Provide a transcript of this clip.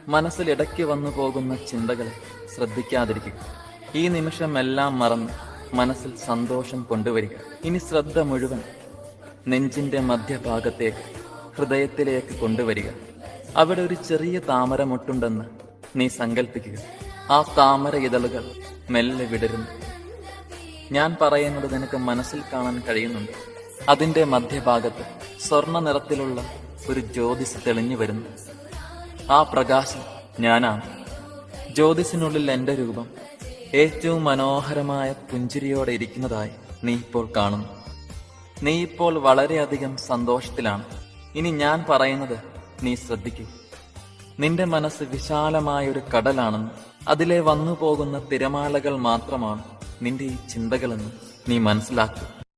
മനസ്സിൽ ഇടയ്ക്ക് വന്നു പോകുന്ന ചിന്തകളെ ശ്രദ്ധിക്കാതിരിക്കുക. ഈ നിമിഷം എല്ലാം മറന്ന് മനസ്സിൽ സന്തോഷം കൊണ്ടുവരിക. ഇനി ശ്രദ്ധ മുഴുവൻ നെഞ്ചിന്റെ മധ്യഭാഗത്തേക്ക്, ഹൃദയത്തിലേക്ക് കൊണ്ടുവരിക. അവിടെ ഒരു ചെറിയ താമരമൊട്ടുണ്ടെന്ന് നീ സങ്കല്പിക്കുക. ആ താമര ഇതളുകൾ മെല്ലെ വിടരുന്നു. ഞാൻ പറയുന്നത് നിനക്ക് മനസ്സിൽ കാണാൻ കഴിയുന്നുണ്ട്. അതിന്റെ മധ്യഭാഗത്ത് സ്വർണ്ണ നിറത്തിലുള്ള ഒരു ജ്യോതിസ് തെളിഞ്ഞു വരുന്നു. ആ പ്രകാശം ഞാനാണ്. ജ്യോതിസിനുള്ളിൽ എന്റെ രൂപം ഏറ്റവും മനോഹരമായ പുഞ്ചിരിയോടെ ഇരിക്കുന്നതായി നീ ഇപ്പോൾ കാണുന്നു. നീ ഇപ്പോൾ വളരെയധികം സന്തോഷത്തിലാണ്. ഇനി ഞാൻ പറയുന്നത് നീ ശ്രദ്ധിക്കൂ. നിന്റെ മനസ്സ് വിശാലമായ ഒരു കടലാണെന്ന്, അതിലെ വന്നു പോകുന്ന തിരമാലകൾ മാത്രമാണ് നിന്റെ ഈ ചിന്തകളെന്ന് നീ മനസ്സിലാക്കൂ.